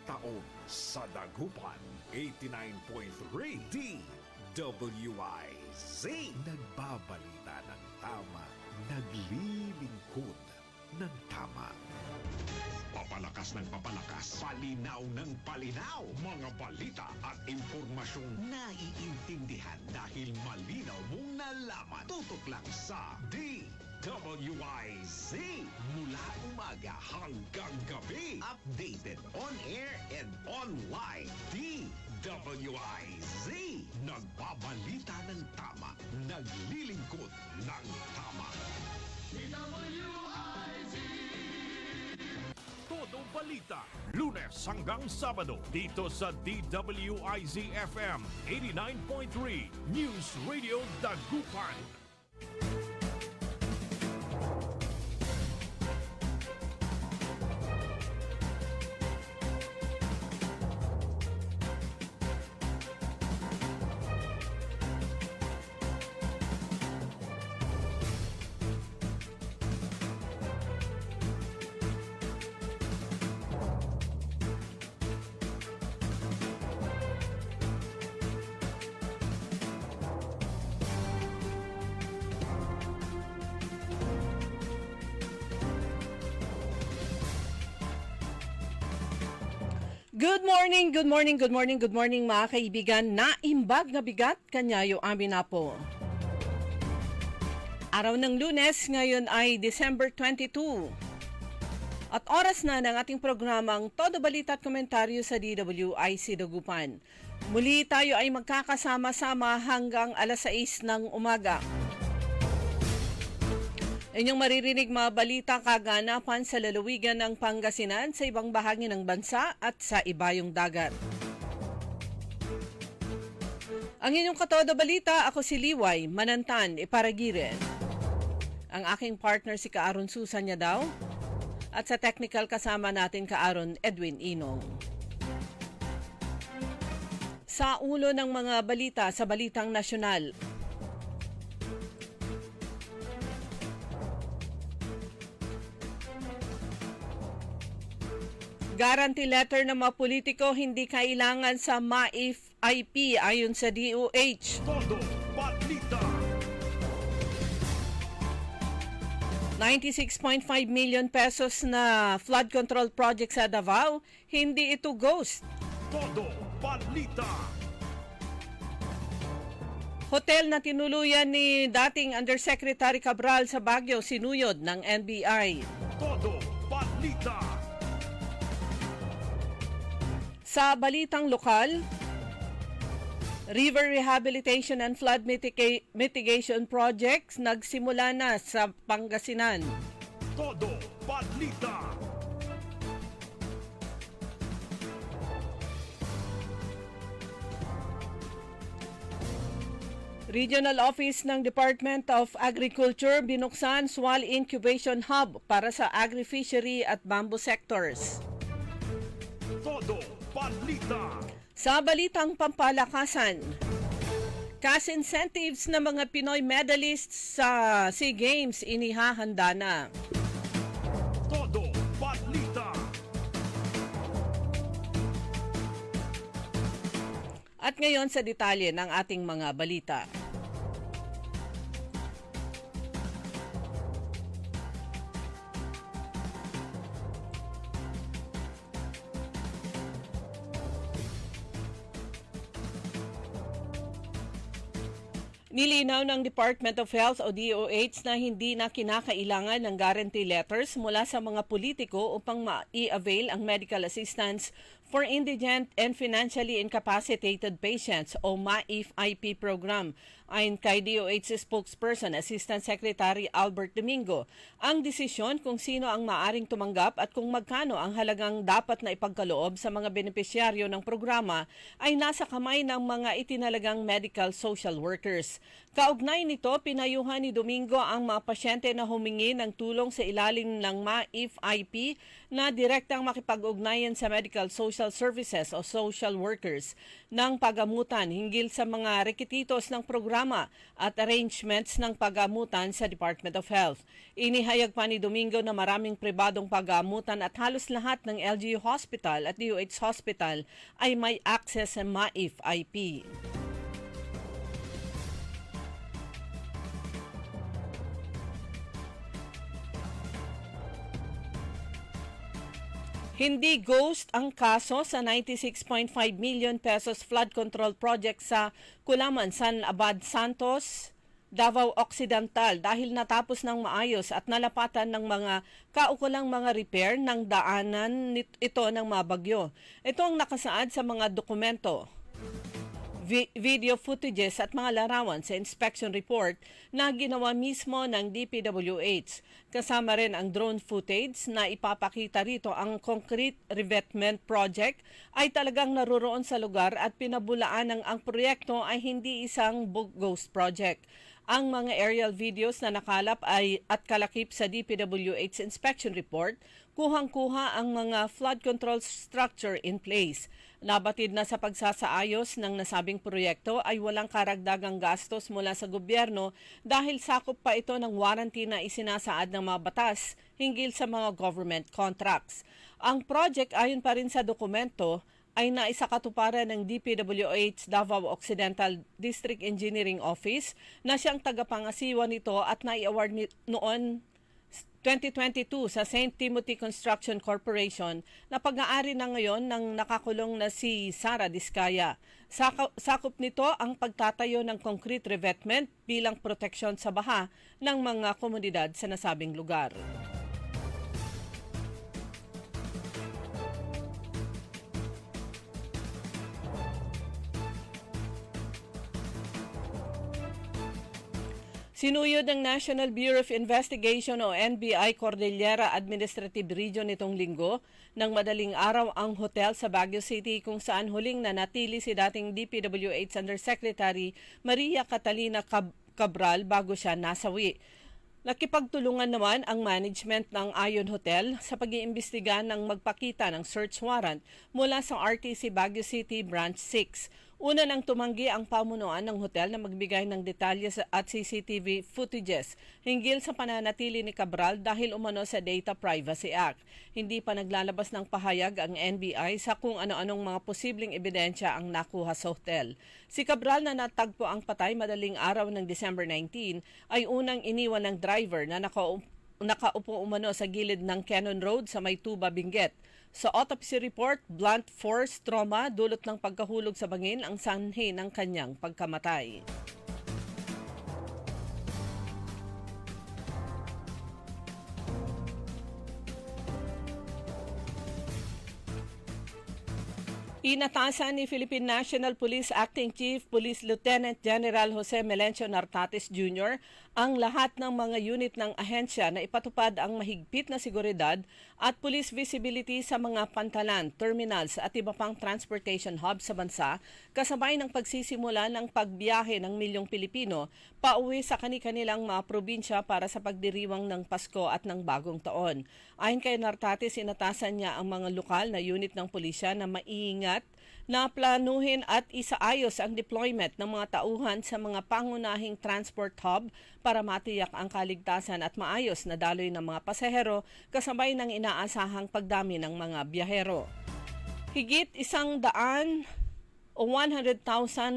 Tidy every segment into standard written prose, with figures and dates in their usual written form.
taon. Sa Dagupan, 89.3 DWIZ. Nagbabalita ng tama, naglilingkod ng tama. Papalakas ng papalakas, palinaw ng palinaw. Mga balita at impormasyong naiintindihan dahil malinaw mong nalaman. Tutok lang sa DWIZ. Mula umaga hanggang gabi. Updated on air and online. DWIZ. Nagbabalita ng tama. Naglilingkod ng tama. Todo Balita, Lunes hanggang Sabado dito sa DWIZ-FM 89.3 News Radio Dagupan. Good morning mga kaibigan. Naimbag na bigat kanyayo amin na po. Araw ng Lunes, ngayon ay December 22. At oras na ng ating programang Todo Balita at Komentaryo sa DWIC Dagupan. Muli tayo ay magkakasama-sama hanggang alas 6 ng umaga. Inyong maririnig mga balita kaganapan sa lalawigan ng Pangasinan, sa ibang bahagi ng bansa at sa ibayong dagat. Ang inyong katodo balita, ako si Liway Manantan Iparagiren. Ang aking partner si Kaaron Susan niya daw. At sa technical kasama natin Kaaron Edwin Inong. Sa ulo ng mga balita sa Balitang Nasyonal. Guarantee letter ng mga politiko hindi kailangan sa MAIF-IP ayon sa DOH. Todo Balita. 96.5 million pesos na flood control project sa Davao, hindi ito ghost. Todo Balita. Hotel na tinuluyan ni dating Undersecretary Cabral sa Baguio sinuyod ng NBI. Todo Balita. Sa balitang lokal, River Rehabilitation and Flood Mitigation Projects nagsimula na sa Pangasinan. Todo Balita. Regional Office ng Department of Agriculture binuksan Swal Incubation Hub para sa agri-fishery at bamboo sectors. Todo Balita. Sa balitang pampalakasan, cash incentives ng mga Pinoy medalists sa SEA Games inihahanda na. Todo Balita. At ngayon sa detalye ng ating mga balita. Nilinaw ng Department of Health o DOH na hindi na kinakailangan ng guarantee letters mula sa mga politiko upang ma-i-avail ang medical assistance for indigent and financially incapacitated patients o MAIF-IP program. Ayon kay DOH spokesperson, Assistant Secretary Albert Domingo, ang desisyon kung sino ang maaring tumanggap at kung magkano ang halagang dapat na ipagkaloob sa mga benepisyaryo ng programa ay nasa kamay ng mga itinalagang medical social workers. Kaugnay nito, pinayuhan ni Domingo ang mga pasyente na humingi ng tulong sa ilalim ng MAIF-IP na direktang makipag-ugnayan sa medical social services o social workers ng pagamutan hinggil sa mga rekititos ng programa at arrangements ng pagamutan sa Department of Health. Inihayag pa ni Domingo na maraming pribadong pagamutan at halos lahat ng LGU Hospital at DOH Hospital ay may access sa MAIF IP. Hindi ghost ang kaso sa 96.5 million pesos flood control project sa Kulaman, San Abad, Santos, Davao Occidental dahil natapos ng maayos at nalapatan ng mga kaukulang mga repair ng daanan ito ng mga bagyo. Ito ang nakasaad sa mga dokumento, video footages at mga larawan sa inspection report na ginawa mismo ng DPWH. Kasama rin ang drone footage na ipapakita rito. Ang concrete revetment project ay talagang naroon sa lugar at pinabulaan ng ang proyekto ay hindi isang ghost project. Ang mga aerial videos na nakalap at kalakip sa DPWH inspection report, kuhang-kuha ang mga flood control structure in place. Nabatid na sa pagsasaayos ng nasabing proyekto ay walang karagdagang gastos mula sa gobyerno dahil sakop pa ito ng warranty na isinasaad ng mga batas hinggil sa mga government contracts. Ang project ayon pa rin sa dokumento ay naisakatuparan ng DPWH Davao Occidental District Engineering Office na siyang tagapangasiwa nito at nai-award noon 2022 sa St. Timothy Construction Corporation na pag-aari na ngayon ng nakakulong na si Sara Diskaya. Sakop nito ang pagtatayo ng concrete revetment bilang proteksyon sa baha ng mga komunidad sa nasabing lugar. Sinuyod ng National Bureau of Investigation o NBI Cordillera Administrative Region nitong linggo ng madaling araw ang hotel sa Baguio City kung saan huling nanatili si dating DPWH Undersecretary Maria Catalina Cabral bago siya nasawi. Nakipagtulungan naman ang management ng Ayon Hotel sa pag-iimbestiga ng magpakita ng search warrant mula sa RTC Baguio City Branch 6. Una nang tumanggi ang pamunuan ng hotel na magbigay ng detalye at CCTV footages hinggil sa pananatili ni Cabral dahil umano sa Data Privacy Act. Hindi pa naglalabas ng pahayag ang NBI sa kung ano-anong mga posibleng ebidensya ang nakuha sa hotel. Si Cabral na natagpo ang patay madaling araw ng December 19 ay unang iniwan ng driver na nakaupo umano sa gilid ng Cannon Road sa Maytuba, Benguet. Sa autopsy report, blunt force trauma dulot ng pagkahulog sa bangin ang sanhi ng kanyang pagkamatay. Inatasan ni Philippine National Police Acting Chief Police Lieutenant General Jose Melencio Nartates Jr. ang lahat ng mga unit ng ahensya na ipatupad ang mahigpit na seguridad at police visibility sa mga pantalan, terminals at iba pang transportation hub sa bansa kasabay ng pagsisimula ng pagbiyahe ng milyong Pilipino pauwi sa kani-kanilang mga probinsya para sa pagdiriwang ng Pasko at ng Bagong Taon. Ayon kay Nartates, inatasan niya ang mga lokal na unit ng pulisya na maiingat na planuhin at isaayos ang deployment ng mga tauhan sa mga pangunahing transport hub para matiyak ang kaligtasan at maayos na daloy ng mga pasahero kasabay ng inaasahang pagdami ng mga biyahero. Higit 100,000 o 100,000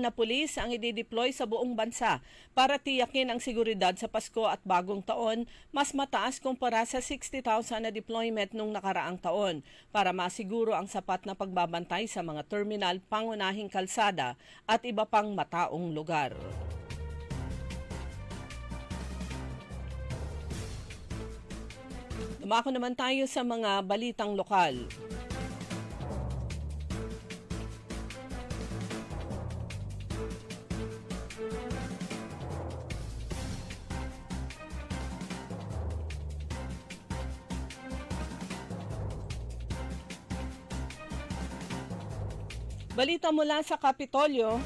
na pulis ang i-deploy sa buong bansa para tiyakin ang seguridad sa Pasko at Bagong Taon, mas mataas kumpara sa 60,000 na deployment nung nakaraang taon para masiguro ang sapat na pagbabantay sa mga terminal, pangunahing kalsada at iba pang mataong lugar. Dumako naman tayo sa mga balitang lokal. Balita mula sa Kapitolyo,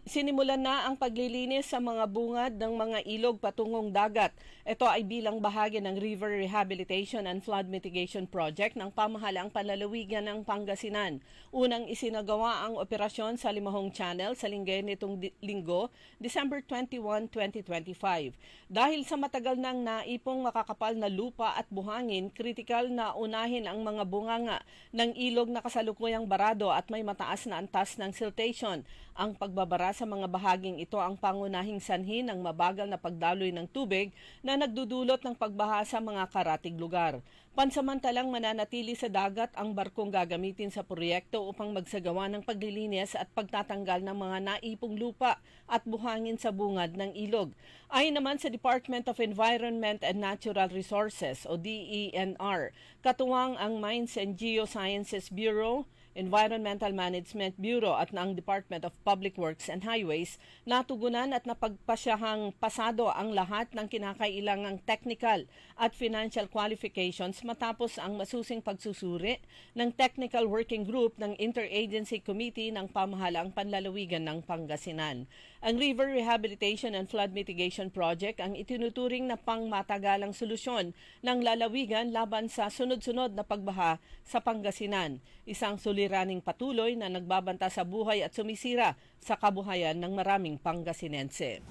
sinimulan na ang paglilinis sa mga bungad ng mga ilog patungong dagat Ito ay bilang bahagi ng River Rehabilitation and Flood Mitigation Project ng Pamahalaang Panlalawigan ng Pangasinan. Unang isinagawa ang operasyon sa Limahong Channel sa Lingayen nitong linggo, December 21, 2025. Dahil sa matagal nang naipong makakapal na lupa at buhangin, kritikal na unahin ang mga bunganga ng ilog na kasalukuyang barado at may mataas na antas ng siltation. Ang pagbabara sa mga bahaging ito ang pangunahing sanhi ng mabagal na pagdaloy ng tubig na nagdudulot ng pagbaha sa mga karatig lugar. Pansamantalang mananatili sa dagat ang barkong gagamitin sa proyekto upang magsagawa ng paglilinis at pagtatanggal ng mga naipong lupa at buhangin sa bungad ng ilog. Ayon naman sa Department of Environment and Natural Resources o DENR, katuwang ang Mines and Geosciences Bureau, Environmental Management Bureau at ng Department of Public Works and Highways, natugunan at napagpasyahang pasado ang lahat ng kinakailangang technical at financial qualifications matapos ang masusing pagsusuri ng Technical Working Group ng Interagency Committee ng Pamahalaang Panlalawigan ng Pangasinan. Ang River Rehabilitation and Flood Mitigation Project ang itinuturing na pangmatagalang solusyon ng lalawigan laban sa sunod-sunod na pagbaha sa Pangasinan. Isang suliraning patuloy na nagbabanta sa buhay at sumisira sa kabuhayan ng maraming Pangasinense.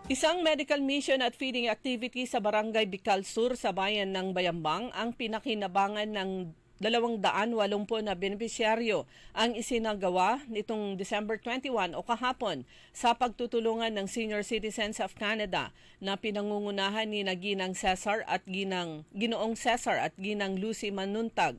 Isang medical mission at feeding activity sa Barangay Bicol Sur sa bayan ng Bayambang ang pinakinabangan ng 280 na benepisyaryo ang isinagawa nitong December 21 o kahapon sa pagtutulungan ng Senior Citizens of Canada na pinangungunahan ni Ginang Cesar at Ginoong Cesar at Ginang Lucy Manuntag.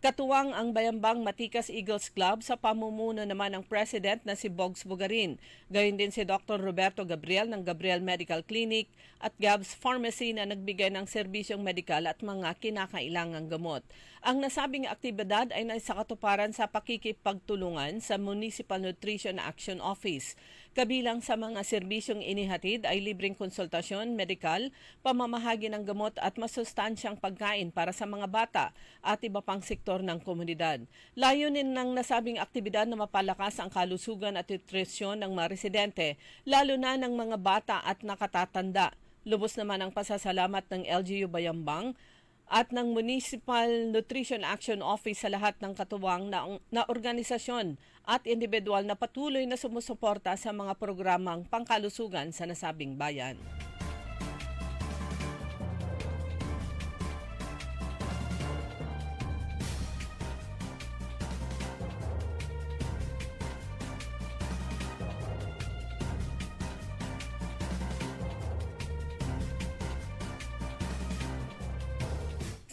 Katuwang ang Bayambang Matikas Eagles Club sa pamumuno naman ng President na si Bogs Bugarin. Gayon din si Dr. Roberto Gabriel ng Gabriel Medical Clinic at Gabs Pharmacy na nagbigay ng serbisyong medikal at mga kinakailangang gamot. Ang nasabing aktibidad ay naisakatuparan sa pakikipagtulungan sa Municipal Nutrition Action Office. Kabilang sa mga serbisyong inihatid ay libreng konsultasyon, medikal, pamamahagi ng gamot at masustansyang pagkain para sa mga bata at iba pang sektor ng komunidad. Layunin ng nasabing aktibidad na mapalakas ang kalusugan at nutrisyon ng mga residente, lalo na ng mga bata at nakatatanda. Lubos naman ang pasasalamat ng LGU Bayambang at ng Municipal Nutrition Action Office sa lahat ng katuwang na organisasyon at individual na patuloy na sumusuporta sa mga programang pangkalusugan sa nasabing bayan.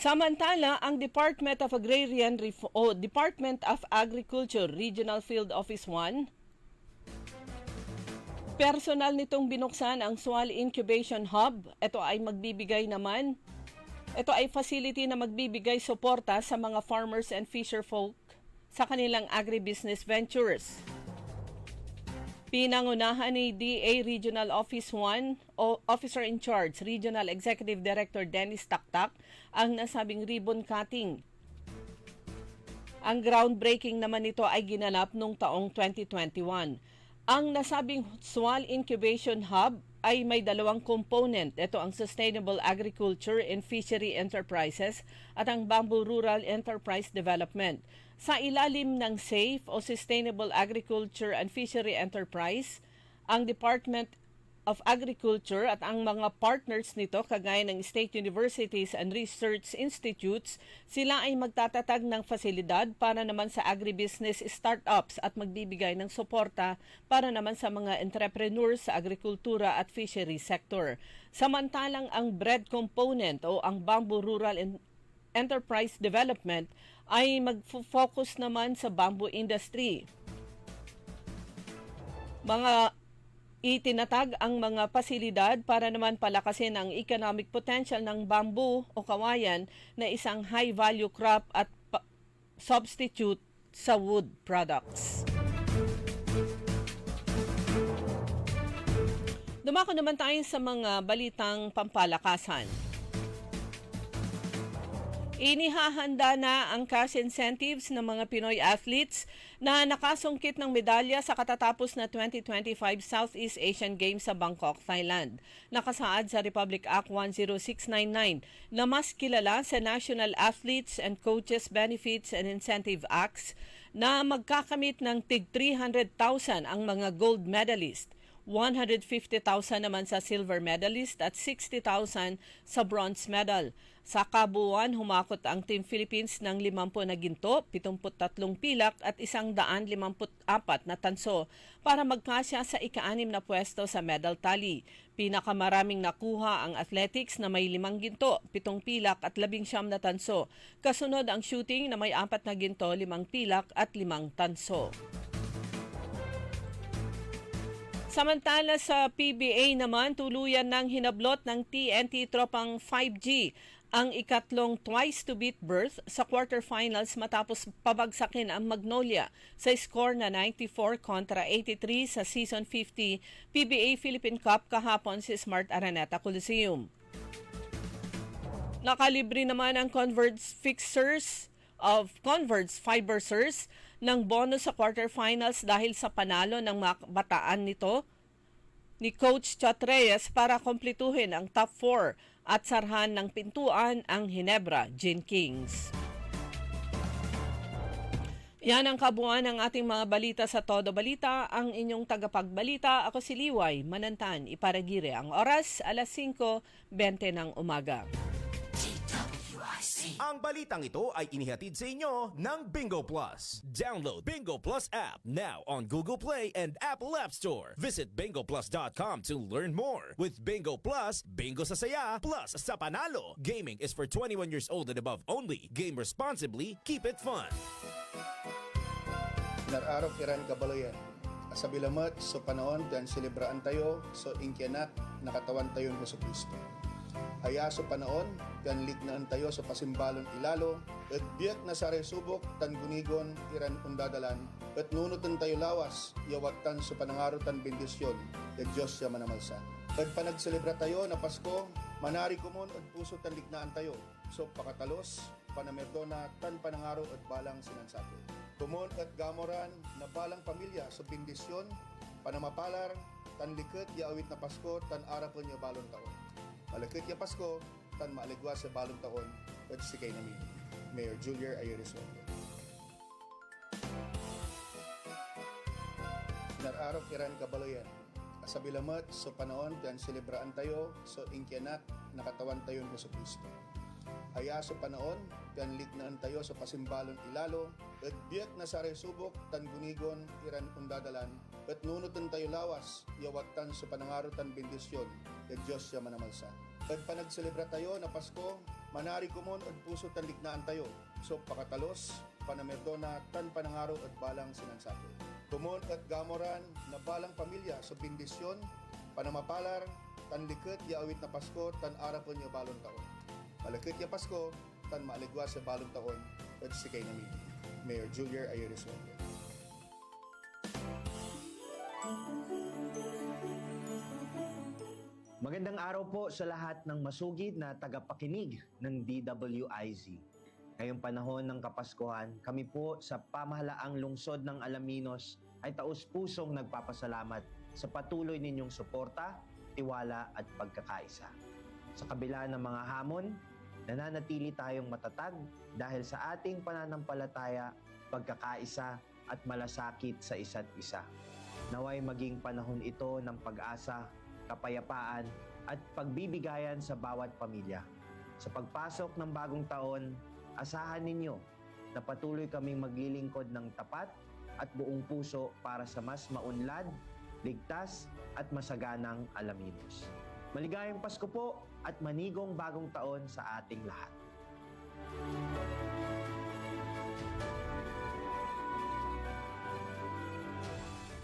Samantala, ang Department of Department of Agriculture Regional Field Office 1, personal nitong binuksan ang Sual Incubation Hub. Ito ay facility na magbibigay suporta sa mga farmers and fisherfolk sa kanilang agribusiness ventures. Pinangunahan ni DA Regional Office 1 o Officer in Charge, Regional Executive Director Dennis Taktak, ang nasabing ribbon cutting. Ang groundbreaking naman nito ay ginanap noong taong 2021. Ang nasabing Sual Incubation Hub ay may dalawang component. Ito ang Sustainable Agriculture and Fishery Enterprises at ang Bamboo Rural Enterprise Development. Sa ilalim ng SAFE o Sustainable Agriculture and Fishery Enterprise, ang Department of Agriculture at ang mga partners nito kagaya ng State Universities and Research Institutes, sila ay magtatatag ng fasilidad para naman sa agribusiness startups at magbibigay ng suporta para naman sa mga entrepreneurs sa agrikultura at fishery sector. Samantalang ang bread component o ang Bamboo Rural Enterprise Development ay mag-focus naman sa bamboo industry. Itinatag ang mga pasilidad para naman palakasin ang economic potential ng bamboo o kawayan na isang high-value crop at substitute sa wood products. Dumako naman tayo sa mga balitang pampalakasan. Inihahanda na ang cash incentives ng mga Pinoy athletes na nakasungkit ng medalya sa katatapos na 2025 Southeast Asian Games sa Bangkok, Thailand. Nakasaad sa Republic Act 10699 na mas kilala sa National Athletes and Coaches Benefits and Incentive Acts na magkakamit ng tig 300,000 ang mga gold medalist. 150,000 naman sa silver medalist at 60,000 sa bronze medal. Sa kabuuan, humakot ang Team Philippines ng 50 na ginto, 73 pilak at 154 na tanso para magkasya sa ika-6 na pwesto sa medal tally. Pinakamaraming nakuha ang athletics na may 5 ginto, 7 pilak at 19 na tanso. Kasunod ang shooting na may 4 na ginto, 5 pilak at 5 tanso. Samantala sa PBA naman, tuluyan ng hinablot ng TNT Tropang 5G ang ikatlong twice-to-beat berth sa quarterfinals matapos pabagsakin ang Magnolia sa score na 94 kontra 83 sa Season 50 PBA Philippine Cup kahapon sa Smart Araneta Coliseum. Nakalibre naman ang Converge Fibersers ng bonus sa quarterfinals dahil sa panalo ng bataan nito ni Coach Chot Reyes para kompletuhin ang top 4 at sarhan ng pintuan ang Ginebra Gin Kings. Yan ang kabuuan ng ating mga balita sa Todo Balita. Ang inyong tagapagbalita, ako si Liway Manantan. Iparagire ang oras, 5:20 ng umaga. Ang balitang ito ay inihatid sa inyo ng Bingo Plus. Download Bingo Plus app now on Google Play and Apple App Store. Visit bingoplus.com to learn more. With Bingo Plus, bingo sa saya, plus sa panalo. Gaming is for 21 years old and above only. Game responsibly, keep it fun. Nararaw kiran kabaloyan. Sa bilamat, so panaon, dan selebraan tayo, so inkyanat, nakatawan tayo ng Hesus Kristo. Aya so panaon, dan lignaan tayo sa pasimbalon ilalo, at biyak na sa resubok, tan gunigon, iran undadalan, at nunutan tayo lawas, yawatan sa panangarutan bendisyon, at Diyos siya manamalsa. At panagselebra tayo na Pasko, manari kumon at puso tan lignaan tayo, so pakatalos, panamerdona, tan panangaro at balang sinansapit. Kumon at gamoran na balang pamilya sa bendisyon, panamapalar, tan liket ya awit na Pasko, tan arapon ya balon taon. Malakit ya Pasko, tan maaligwa sa balong taon, at sikay namin. Mayor Julier Ayeriswaldo. Nararaw kiran kabaloyan. Sa bilamat, so panaon, dan selebraan tayo, so inkyanat, nakatawan tayo ng Hesus Kristo. Aya so panaon, dan lignaan tayo sa pasimbalon ilalo, at biyak na sa resubok, tan gunigon, iran undadalan, at nunutan tayo lawas, yawatan sa panangarutan bendisyon, at Diyos siya manamalsa. At panagselebra tayo na Pasko, manari kumon at puso tan lignaan tayo, so pakatalos, panamerdona, tan panangaro at balang sinansapit. Kumon at gamoran na balang pamilya sa bendisyon, panamapalar, tan liket ya awit na Pasko, tan arapon ya balon taon. Malakit ya Pasko, tan maaligwa sa balong taon, at sikay namin. Mayor Julier Ayeriswaldo. Magandang araw po sa lahat ng masugid na tagapakinig ng DWIZ. Ngayong panahon ng Kapaskuhan, kami po sa pamahalaang lungsod ng Alaminos ay taus-pusong nagpapasalamat sa patuloy ninyong suporta, tiwala at pagkakaisa. Sa kabila ng mga hamon, nananatili tayong matatag dahil sa ating pananampalataya, pagkakaisa at malasakit sa isa't isa. Naway maging panahon ito ng pag-asa, kapayapaan at pagbibigayan sa bawat pamilya. Sa pagpasok ng bagong taon, asahan ninyo na patuloy kaming maglilingkod ng tapat at buong puso para sa mas maunlad, ligtas at masaganang Alaminos. Maligayang Pasko po at manigong bagong taon sa ating lahat.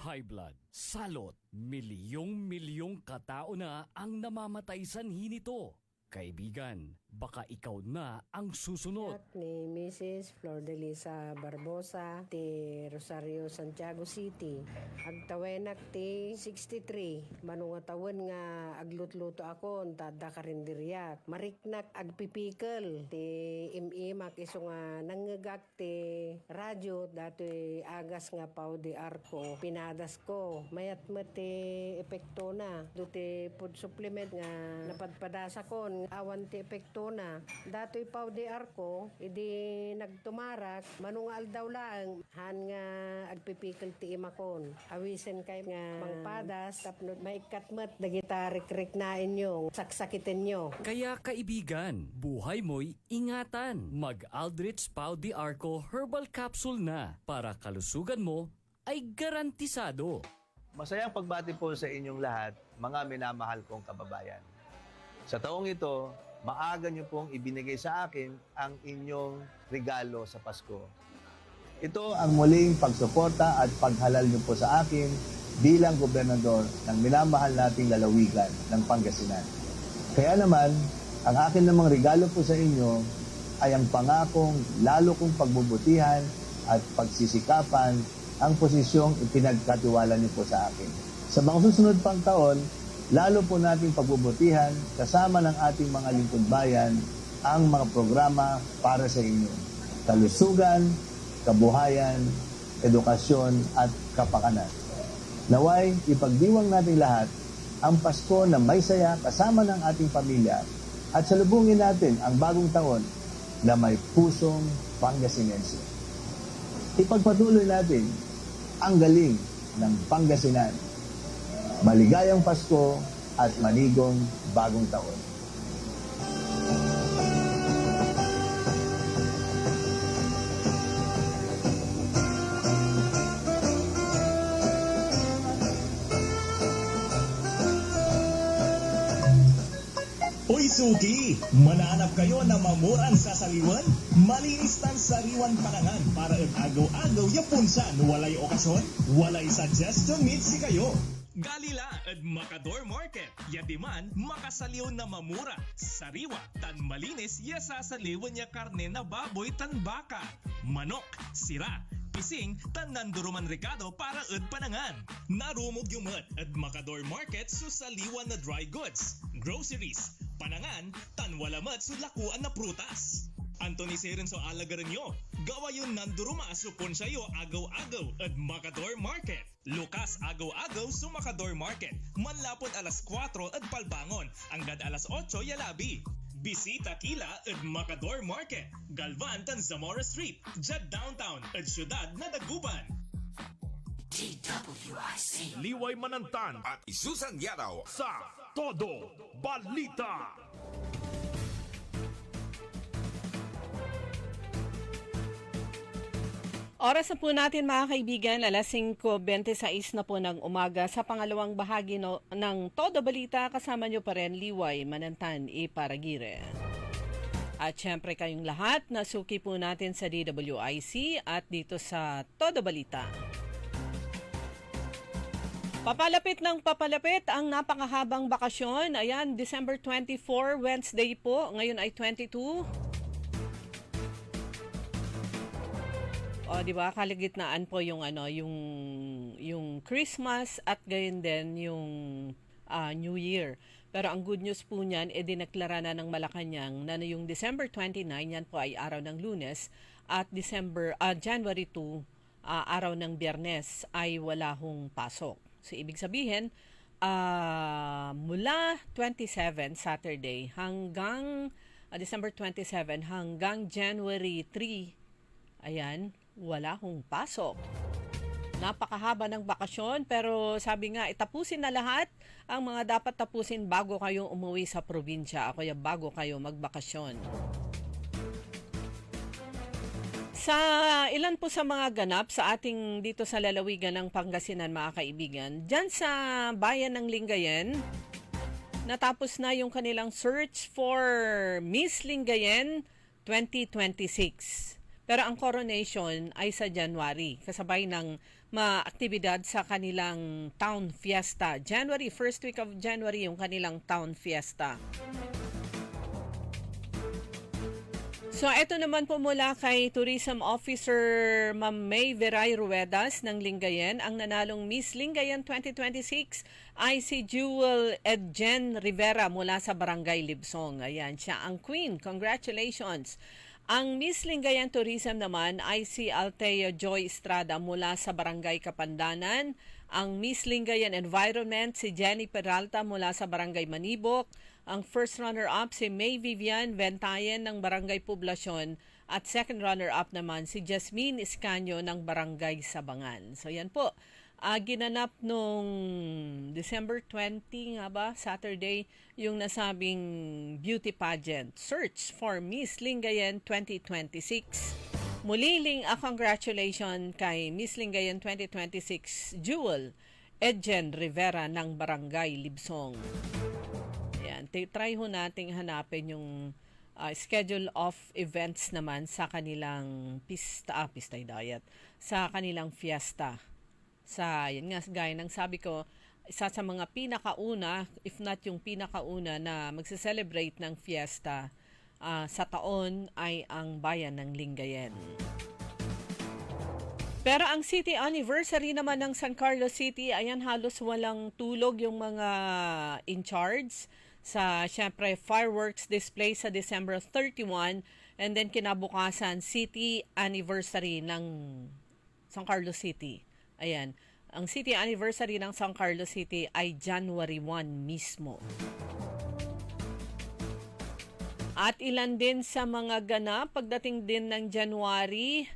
High blood, salot, milyong-milyong katao na ang namamatay sanhi nito. Kaibigan, baka ikaw na ang susunod. At ni Mrs. Flor de Lisa Barbosa ti Rosario, Santiago City. Agtawenak ti 63. Manungatawan nga aglutluto ako tada karinderyak. Mariknak agpipikal ti imimak iso nga nangagak ti radyo dati agas nga pao di arko. Pinadas ko. Mayat ti epekto na. Duti food supplement nga napadpadasa ko. Awan ti epekto na. Dato'y pao di arko, idi nagtumarak, manungal daw lang, han nga agpipikil ti imakon. Awisen kay nga mangpadas, tapno maikat mat, dagita rik-rik na inyo, saksakitin nyo. Kaya kaibigan, buhay mo'y ingatan. Mag-Aldrich Pau de Arco Herbal Capsule na para kalusugan mo ay garantisado. Masayang pagbati po sa inyong lahat, mga minamahal kong kababayan. Sa taong ito, maaga niyo pong ibinigay sa akin ang inyong regalo sa Pasko. Ito ang muling pagsuporta at paghalal niyo po sa akin bilang gobernador ng minamahal nating lalawigan ng Pangasinan. Kaya naman, ang akin namang regalo po sa inyo ay ang pangakong lalo kong pagbubutihan at pagsisikapan ang posisyong ipinagkatiwala niyo po sa akin. Sa mga susunod pang taon, lalo po nating pagbubutihan kasama ng ating mga lingkod bayan ang mga programa para sa inyo. Kalusugan, kabuhayan, edukasyon at kapakanan. Naway, ipagdiwang natin lahat ang Pasko na may saya kasama ng ating pamilya at salubungin natin ang bagong taon na may pusong Pangasinense. Ipagpatuloy natin ang galing ng Pangasinan. Maligayang Pasko at manigong bagong taon. Uy suki, mananap kayo na mamuran sa sariwan? Malinis tan sariwan panangan para agaw-agaw yapunsan walay okasyon, walay suggestion meet si kayo. Galila at Macador Market. Yatiman, makasaliw na mamura. Sariwa, tan malinis, yasasaliwan niya karne na baboy tan baka. Manok, sira, pising, tan nanduruman rekado para ud panangan. Narumog yung mat at Macador Market susaliwan na dry goods, groceries, panangan, tan wala mat sulakuan na prutas. Anthony Seren so alagaran nyo. Gawa yun nanduruma supon sayo agaw-agaw at Macador Market. Lukas agaw-agaw sa Macador Market. Manlapod alas 4 at palbangon. Hanggang alas 8 yalabi. Bisita kila at Macador Market. Galvan tan Zamora Street. Jad Downtown at Syudad na Daguban. DWIC. Liway Manantan At Isusan Yaraw. sa Todo Balita. Oras na po natin mga kaibigan, alas 5:26 na po ng umaga sa pangalawang bahagi ng Todo Balita. Kasama nyo pa rin Liway Manantan Iparagire. At syempre kayong lahat, nasuki po natin sa DWIC at dito sa Todo Balita. Papalapit ng papalapit ang napakahabang bakasyon. Ayan, December 24, Wednesday po. Ngayon ay 22. O, di ba? Kalagitnaan po yung yung Christmas at gayon din yung New Year. Pero ang good news po niyan, dineklara na ng Malacanang na yung December 29, yan po ay araw ng Lunes, at January 2, araw ng Biyernes, ay wala hong pasok. So, ibig sabihin, mula 27, Saturday, hanggang December 27, hanggang January 3, ayan, wala hong pasok. Napakahaba ng bakasyon, pero sabi nga, tapusin na lahat ang mga dapat tapusin bago kayo umuwi sa probinsya, o kaya bago kayo magbakasyon. Sa ilan po sa mga ganap sa ating dito sa lalawigan ng Pangasinan, mga kaibigan, dyan sa bayan ng Lingayen, natapos na yung kanilang search for Miss Lingayen 2026. Pero ang coronation ay sa January, kasabay ng mga aktibidad sa kanilang town fiesta. January, first week of January, yung kanilang town fiesta. So ito naman po mula kay Tourism Officer Ma'am May Veray Ruedas ng Lingayen. Ang nanalong Miss Lingayen 2026 ay si Jewel Edjen Rivera mula sa Barangay Libsong. Ayan, siya ang queen. Congratulations! Ang Miss Lingayen Tourism naman ay si Althea Joy Estrada mula sa Barangay Kapandanan. Ang Miss Lingayen Environment si Jenny Peralta mula sa Barangay Manibok. Ang first runner-up si May Vivian Ventayen ng Barangay Poblasyon at second runner-up naman si Jasmine Iscanio ng Barangay Sabangan. So yan po, ginanap nung December 20 nga ba, Saturday, yung nasabing beauty pageant, Search for Miss Lingayen 2026. Muliling congratulations kay Miss Lingayen 2026 Jewel Edjen Rivera ng Barangay Libsong. Ayan, try ho nating hanapin yung schedule of events naman sa kanilang pista diet, sa kanilang fiesta. Sa, yan nga, gaya ng sabi ko, isa sa mga pinakauna, if not yung pinakauna na magse-celebrate ng fiesta sa taon ay ang bayan ng Lingayen. Pero ang city anniversary naman ng San Carlos City, ayan, halos walang tulog yung mga in charge sa, syempre, fireworks display sa December 31 and then kinabukasan, city anniversary ng San Carlos City. Ayan, ang city anniversary ng San Carlos City ay January 1 mismo. At ilan din sa mga ganap pagdating din ng January,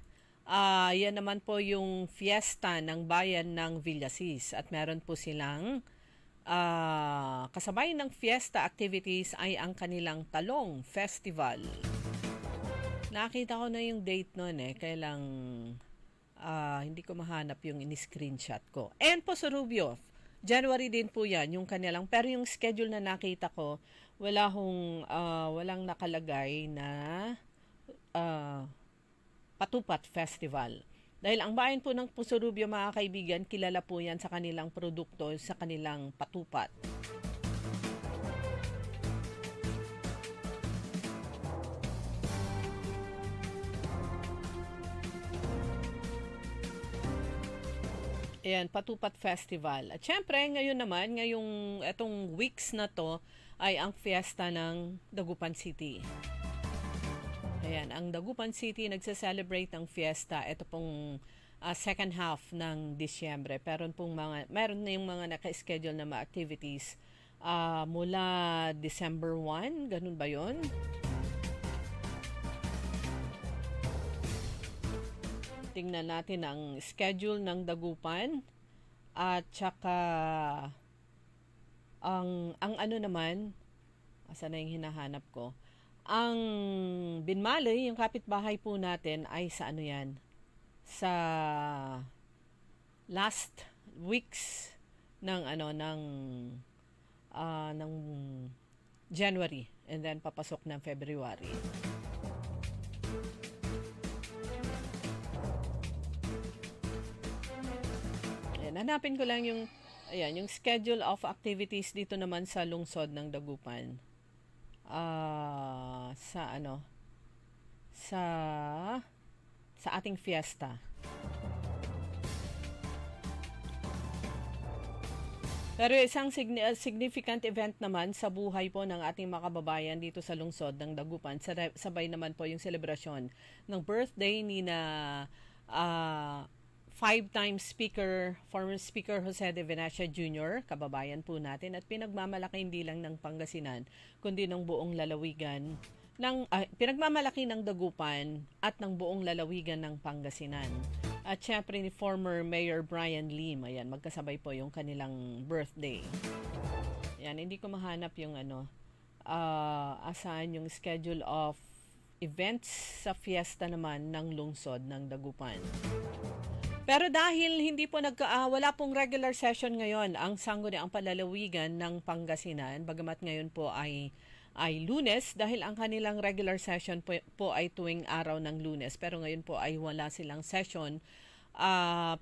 yan naman po yung fiesta ng bayan ng Villasis. At meron po silang kasabay ng fiesta activities ay ang kanilang Talong Festival. Nakita ko na yung date nun kailang hindi ko mahanap yung in-screenshot ko. And po sa Rubio, January din po yan, yung kanilang, pero yung schedule na nakita ko, walang nakalagay na Patupat Festival. Dahil ang bayan po ng Puso Rubio, mga kaibigan, kilala po yan sa kanilang produkto, sa kanilang patupat. Ayan, Patupat Festival. At syempre, ngayon naman, etong weeks na to, ay ang fiesta ng Dagupan City. Ayan, ang Dagupan City nagse-celebrate ng fiesta. Ito pong second half ng Disyembre. Meron na yung mga naka-schedule na mga activities mula December 1. Ganun ba yun? Tingnan natin ang schedule ng Dagupan. At saka ang ano naman, asa na yung hinahanap ko, ang Binmalay, yung kapitbahay po natin, ay sa ano yan, sa last weeks ng ng January and then papasok ng February. Ayan, hanapin ko lang yung schedule of activities dito naman sa lungsod ng Dagupan. Sa ating fiesta. Pero isang significant event naman sa buhay po ng ating mga kababayan dito sa lungsod ng Dagupan, sabay naman po yung selebrasyon ng birthday ni five-time speaker, former Speaker Jose de Venacia Jr., kababayan po natin, at pinagmamalaki hindi lang ng Pangasinan, kundi ng buong lalawigan, pinagmamalaki ng Dagupan at ng buong lalawigan ng Pangasinan. At syempre ni former Mayor Brian Lim, ayan, magkasabay po yung kanilang birthday. Ayan, hindi ko mahanap yung asahan yung schedule of events sa fiesta naman ng lungsod ng Dagupan. Pero dahil hindi po wala pong regular session ngayon ang Sangguniang Palalawigan ng Pangasinan, bagamat ngayon po ay Lunes, dahil ang kanilang regular session po ay tuwing araw ng Lunes, pero ngayon po ay wala silang session.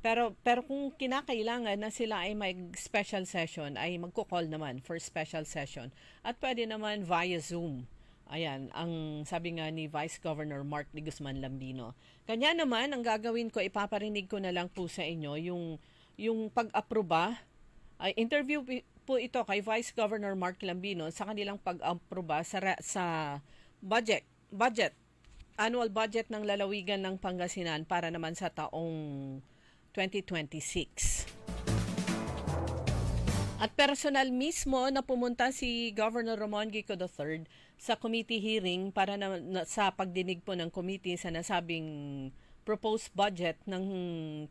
Pero kung kinakailangan na sila ay may special session, ay magko-call naman for special session. At pwede naman via Zoom Ayan, ang sabi nga ni Vice Governor Mark de Guzman Lambino. Kanya naman, ang gagawin ko, ipaparinig ko na lang po sa inyo yung pag-aproba. Ay, interview po ito kay Vice Governor Mark Lambino sa kanilang pag-aproba sa budget, annual budget ng lalawigan ng Pangasinan para naman sa taong 2026. At personal mismo na pumunta si Governor Ramon Gico III sa committee hearing para sa pagdinig po ng committee sa nasabing proposed budget ng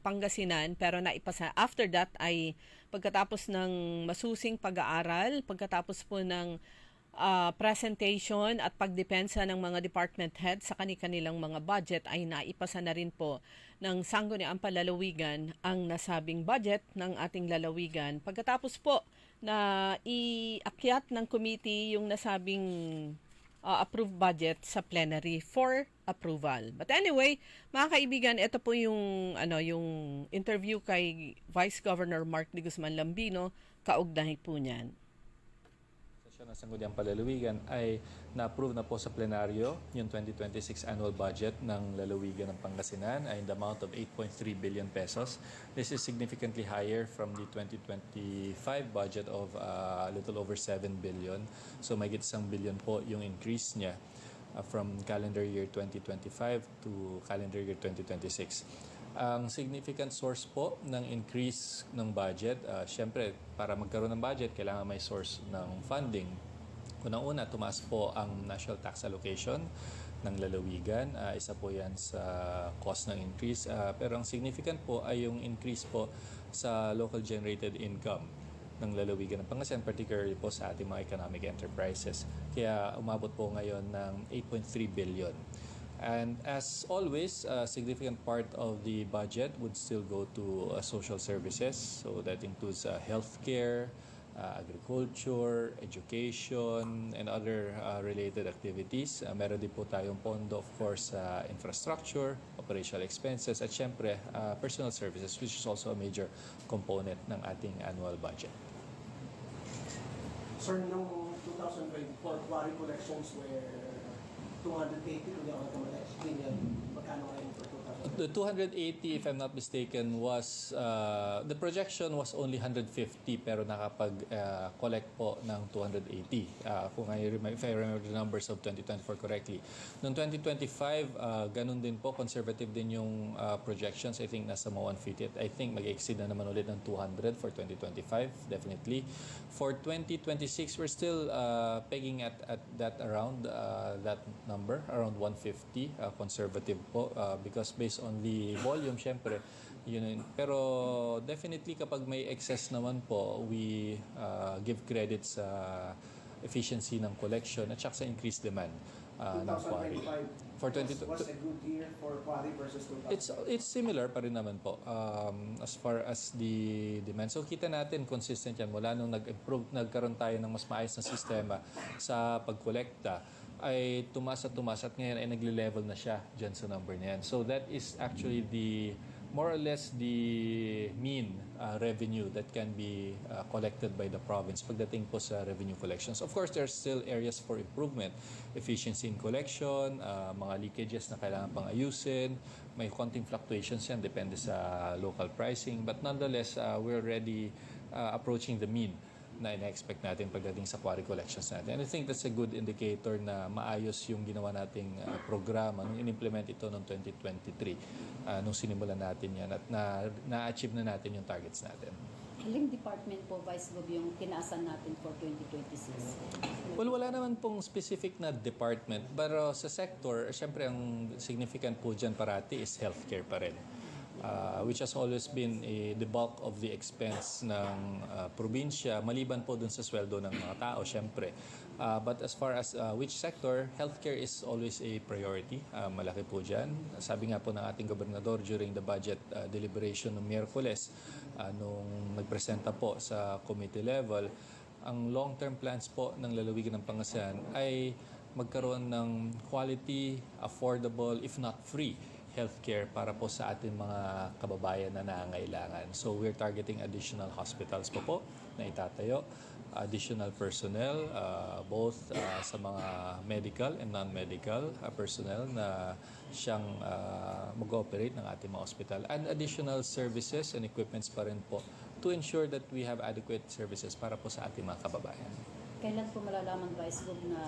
Pangasinan, pero naipasa. After that ay pagkatapos ng masusing pag-aaral, pagkatapos po ng presentation at pagdepensa ng mga department heads sa kanilang mga budget, ay naipasa na rin po ng Sangguniang Palalawigan ang nasabing budget ng ating lalawigan. Pagkatapos po na iakyat ng committee yung nasabing approved budget sa plenary for approval. But anyway, mga kaibigan, ito po yung interview kay Vice Governor Mark de Guzman Lambino, kaugnay po niyan. Ng Sangguniang Palalawigan ay na-approve na po sa plenaryo yung 2026 annual budget ng lalawigan ng Pangasinan ay in the amount of 8.3 billion pesos. This is significantly higher from the 2025 budget of a little over 7 billion. So may git 1 billion po yung increase niya from calendar year 2025 to calendar year 2026. Ang significant source po ng increase ng budget, syempre para magkaroon ng budget, kailangan may source ng funding. Unang-una, tumaas po ang national tax allocation ng lalawigan. Isa po yan sa cost ng increase. Pero ang significant po ay yung increase po sa local generated income ng lalawigan ng Pangasinan, particularly po sa ating mga economic enterprises. Kaya umabot po ngayon ng 8.3 billion. And as always, a significant part of the budget would still go to social services. So that includes healthcare, agriculture, education, and other related activities. Meron din po tayong pondo, of course, sa infrastructure, operational expenses, at syempre, personal services, which is also a major component ng ating annual budget. Sir, noong 2024, quarry collections were 280 kung di ako nagkamalas. Magkano ngayon for 2024? The 280, if I'm not mistaken, was the projection was only 150 pero nakapag-collect po ng 280. If I remember the numbers of 2024 correctly. Noong 2025, ganun din po, conservative din yung projections. I think nasa mga 150. I think mag-exceed na naman ulit ng 200 for 2025, definitely. For 2026, we're still pegging at that around that number, around 150, conservative po, because based on the volume, syempre, yun. Pero definitely kapag may excess naman po, we give credit sa efficiency ng collection at saka sa increased demand ng quarry. For was a good year for quarry versus 2025? It's similar pa rin naman po as far as the demand. So kita natin consistent yan mula nung nagkaroon tayo ng mas maayos na sistema sa pagkolekta ay tumaas at ngayon ay nagle-level na siya dyan sa number na yan. So that is actually the more or less the mean revenue that can be collected by the province pagdating po sa revenue collections. Of course, there's still areas for improvement. Efficiency in collection, mga leakages na kailangan pang ayusin, may konting fluctuations yan, depende sa local pricing. But nonetheless, we're already approaching the mean na ina-expect natin pagdating sa quarry collections natin. And I think that's a good indicator na maayos yung ginawa nating programa nung in-implement ito noong 2023, nung sinimulan natin yan at na-achieve na natin yung targets natin. Aling department po, Vice Gov, yung tinaasan natin for 2026? Well, wala naman pong specific na department. Pero sa sector, syempre ang significant po dyan parati is healthcare pa rin. Which has always been the bulk of the expense ng probinsya, maliban po dun sa sweldo ng mga tao, syempre. But as far as which sector, healthcare is always a priority. Malaki po dyan. Sabi nga po ng ating gobernador during the budget deliberation ng Miyerkules, nung nagpresenta po sa committee level, ang long-term plans po ng lalawigan ng Pangasinan ay magkaroon ng quality, affordable, if not free, healthcare para po sa ating mga kababayan na nangangailangan. So we're targeting additional hospitals po na itatayo. additional personnel, both sa mga medical and non-medical personnel na siyang mag-ooperate ng ating mga hospital, and additional services and equipments pa rin po to ensure that we have adequate services para po sa ating mga kababayan. Kailan po malalaman, Vice Gov, na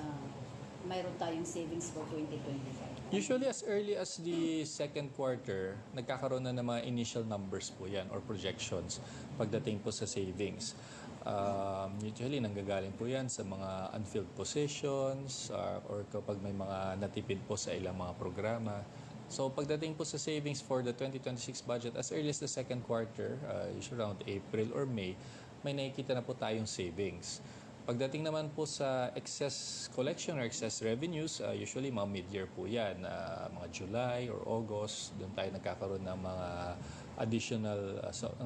mayroon tayong savings for 2025? Usually as early as the second quarter, nagkakaroon na ng mga initial numbers po yan or projections pagdating po sa savings. Usually nanggagaling po yan sa mga unfilled positions or kapag may mga natipid po sa ilang mga programa. So pagdating po sa savings for the 2026 budget, as early as the second quarter, usually around April or May, may nakikita na po tayong savings. Pagdating naman po sa excess collection or excess revenues, usually mga mid-year po yan, mga July or August, doon tayo nagkakaroon ng mga additional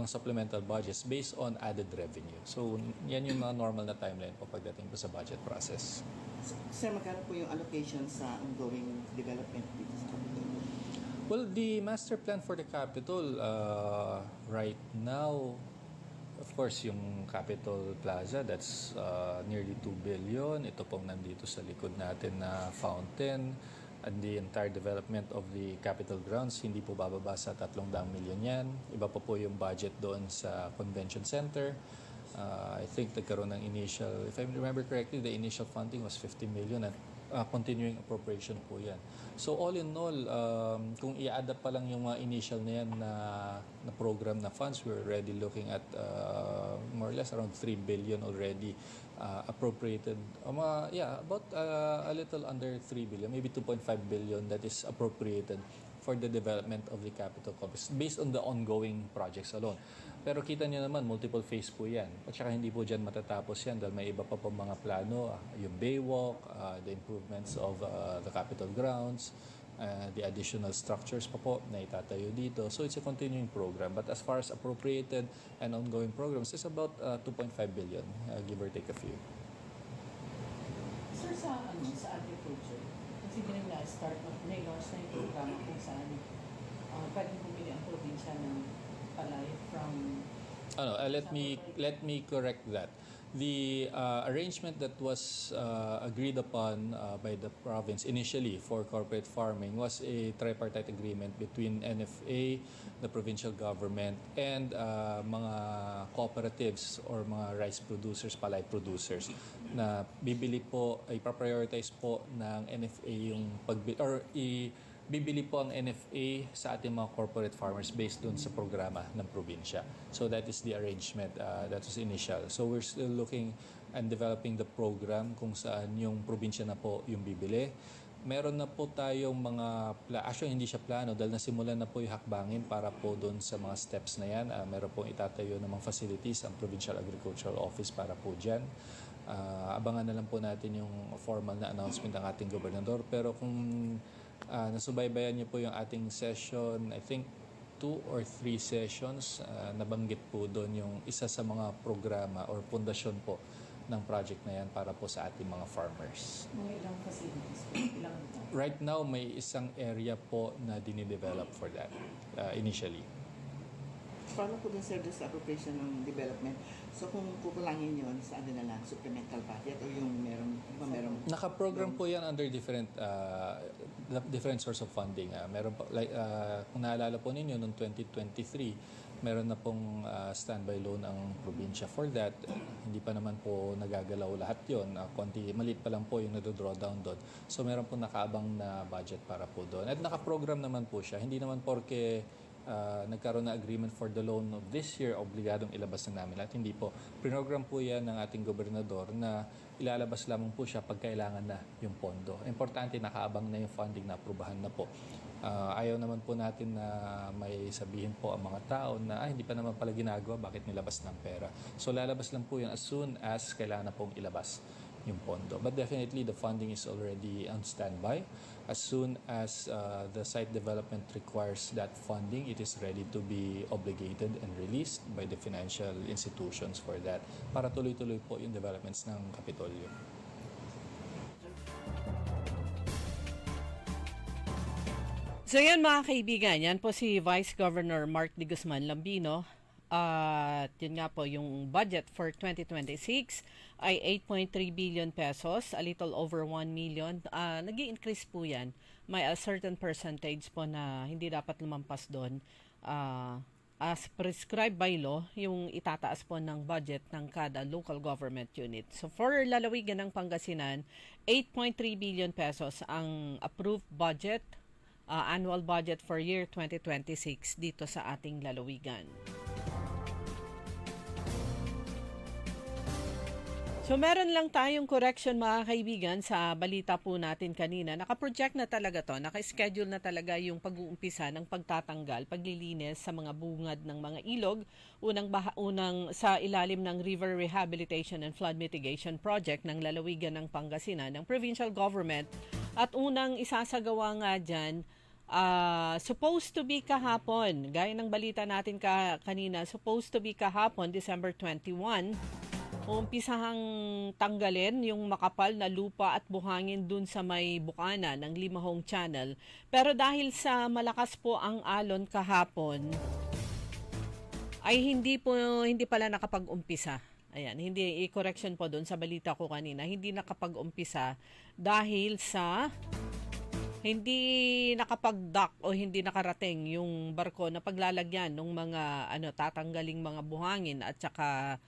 supplemental budgets based on added revenue. So yan yung mga normal na timeline po pagdating po sa budget process. Sir, magkano po yung allocation sa ongoing development dito sa Capitol? Well, the master plan for the Capitol right now, of course, yung Capitol Plaza, that's nearly 2 billion. Ito pong nandito sa likod natin na fountain. And the entire development of the Capitol grounds, hindi po bababa sa 300 million yan. Iba pa po yung budget doon sa Convention Center. I think nagkaroon ng initial, if I remember correctly, the initial funding was 50 million at continuing appropriation po yan. So all in all, kung i-add up pa lang yung mga initial na yan na program na funds, we're already looking at more or less around 3 billion already appropriated. About a little under 3 billion, maybe 2.5 billion that is appropriated for the development of the Capitol Complex based on the ongoing projects alone. Pero kita niyo naman, multiple phase po yan. At saka hindi po dyan matatapos yan dahil may iba pa po mga plano, yung Baywalk, the improvements of the Capitol grounds, the additional structures pa po na itatayo dito. So it's a continuing program. But as far as appropriated and ongoing programs, it's about 2.5 billion, give or take a few. Sir, sa agriculture, considering na na-launch na yung programa kung saan pwedeng bumili ang probinsya ng palay from... Let me correct that. The arrangement that was agreed upon by the province initially for corporate farming was a tripartite agreement between NFA, the provincial government, and mga cooperatives or mga rice producers, palay producers na bibili po, ipa-prioritize po ng NFA yung bibili po ang NFA sa ating mga corporate farmers based dun sa programa ng probinsya. So that is the arrangement that was initial. So we're still looking and developing the program kung saan yung probinsya na po yung bibili. Meron na po tayong mga, actually hindi siya plano dahil nasimulan na po yung hakbangin para po dun sa mga steps na yan. Meron pong itatayo ng mga facilities ang Provincial Agricultural Office para po dyan. Abangan na lang po natin yung formal na announcement ng ating gobernador. Pero kung nasubaybayan niyo po yung ating session, I think 2 or 3 sessions, nabanggit po doon yung isa sa mga programa or pundasyon po ng project na yan para po sa ating mga farmers. Mga ilang facilities po? Right now, may isang area po na dinidevelop for that initially. Paano po din, sir, sa appropriation ng development? So kung kukulangin yun, saan din na lang? Supplemental budget o yung merong... Naka-program po yan under different source of funding. Meron po, kung naalala po ninyo, noong 2023, meron na pong standby loan ang probinsya for that. Hindi pa naman po nagagalaw lahat yun. Maliit pa lang po yung nado-draw down doon. So meron po nakaabang na budget para po doon. At naka-program naman po siya. Hindi naman porke nagkaroon na agreement for the loan of this year, obligadong ilabas na namin lahat. Hindi po. Program po yan ng ating gobernador na ilalabas lamang po siya pag kailangan na yung pondo. Importante, nakaabang na yung funding na aprubahan na po. Ayaw naman po natin na may sabihin po ang mga tao na hindi pa naman pala ginagawa, bakit nilabas ng pera. So lalabas lang po yan as soon as kailangan na pong ilabas yung pondo. But definitely the funding is already on standby. As soon as the site development requires that funding, it is ready to be obligated and released by the financial institutions for that para tuloy-tuloy po yung developments ng Kapitolyo. So yan mga kaibigan, yan po si Vice Governor Mark D. Guzman Lambino. At yun nga po yung budget for 2026 ay 8.3 billion pesos, a little over 1 million. Nag-i-increase po yan. May a certain percentage po na hindi dapat lumampas doon. As prescribed by law, yung itataas po ng budget ng kada local government unit. So for lalawigan ng Pangasinan, 8.3 billion pesos ang approved budget, annual budget for year 2026 dito sa ating lalawigan. So meron lang tayong correction mga kaibigan sa balita po natin kanina. Nakaproject na talaga to, naka-schedule na talaga yung pag-uumpisa ng pagtatanggal, paglilinis sa mga bungad ng mga ilog, unang sa ilalim ng River Rehabilitation and Flood Mitigation Project ng lalawigan ng Pangasinan ng provincial government. At unang isasagawa nga dyan, supposed to be kahapon, gaya ng balita natin kanina, supposed to be kahapon, December 21, umpisahang tanggalin yung makapal na lupa at buhangin dun sa may bukana ng Limahong Channel. Pero dahil sa malakas po ang alon kahapon, ay hindi pala nakapag-umpisa. Ayan, hindi i-correction po dun sa balita ko kanina. Hindi nakapag-umpisa dahil sa hindi nakapag-dock o hindi nakarating yung barko na paglalagyan ng mga tatanggaling mga buhangin at saka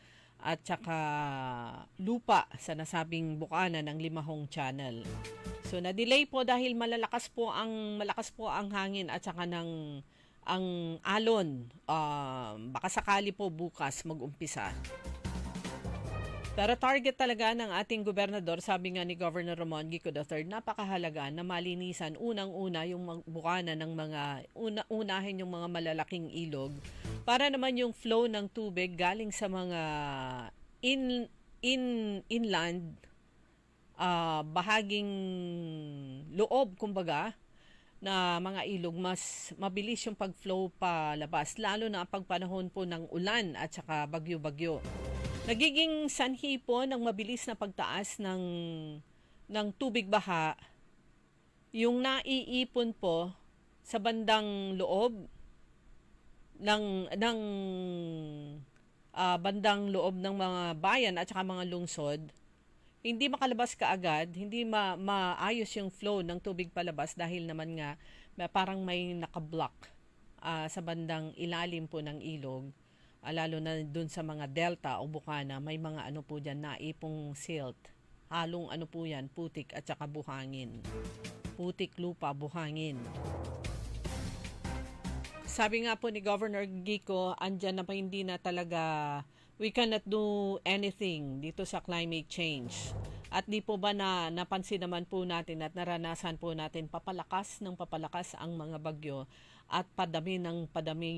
lupa sa nasabing bukana ng Limahong Channel. So na-delay po dahil malakas po ang hangin at saka ang alon. Baka sakali po bukas mag-umpisa. Pero target talaga ng ating gobernador, sabi nga ni Governor Ramon Gico III, napakahalaga na malinisan unang-una yung bukana ng mga unahin yung mga malalaking ilog para naman yung flow ng tubig galing sa mga inland bahaging loob kumbaga na mga ilog mas mabilis yung pag-flow palabas lalo na pag panahon po ng ulan at saka bagyo-bagyo. Nagiging sanhi po ng mabilis na pagtaas ng tubig baha yung naiipon po sa bandang loob bandang loob ng mga bayan at saka mga lungsod. Hindi makalabas kaagad, hindi maayos yung flow ng tubig palabas dahil naman nga parang may nakablock sa bandang ilalim po ng ilog. Lalo na dun sa mga delta o bukana, may mga po dyan, naipong silt. Halong po yan, putik at saka buhangin. Putik, lupa, buhangin. Sabi nga po ni Governor Gico, andyan na pa hindi na talaga, we cannot do anything dito sa climate change. At di po ba napansin naman po natin at naranasan po natin papalakas ang mga bagyo at padami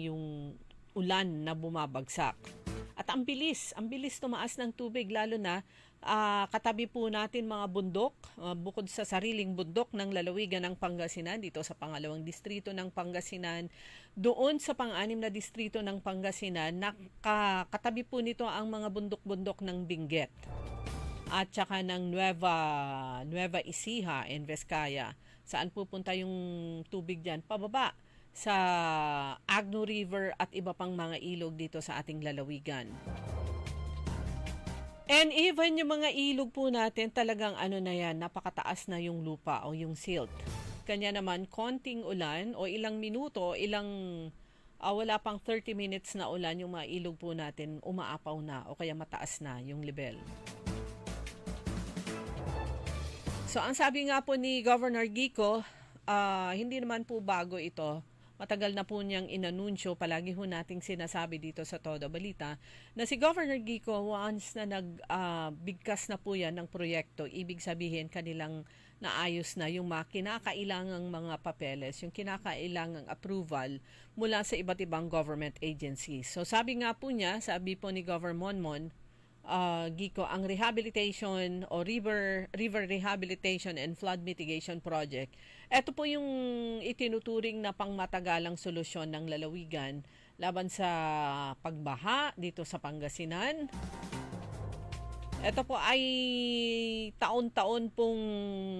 yung ulan na bumabagsak. At ang bilis tumaas ng tubig lalo na katabi po natin mga bundok, bukod sa sariling bundok ng lalawigan ng Pangasinan dito sa pangalawang distrito ng Pangasinan, doon sa pang-anim na distrito ng Pangasinan, katabi po nito ang mga bundok-bundok ng Benguet at saka ng Nueva Ecija and Vizcaya. Saan pupunta yung tubig diyan? Pababa sa Agno River at iba pang mga ilog dito sa ating lalawigan. And even yung mga ilog po natin, talagang napakataas na yung lupa o yung silt. Kanya naman, konting ulan o ilang minuto, wala pang 30 minutes na ulan, yung mga ilog po natin umaapaw na o kaya mataas na yung level. So ang sabi nga po ni Governor Gico, hindi naman po bago ito. Matagal na po niyang inanunsyo, palagi ho nating sinasabi dito sa Todo Balita, na si Governor Gico, once na nagbigkas na po yan ng proyekto, ibig sabihin kanilang naayos na yung mga kinakailangang mga papeles, yung kinakailangang approval mula sa iba't ibang government agencies. So sabi nga po niya, sabi po ni Governor Monmon Gico, ang rehabilitation o river rehabilitation and flood mitigation project, ito po yung itinuturing na pangmatagalang solusyon ng lalawigan laban sa pagbaha dito sa Pangasinan. Ito po ay taon-taon pong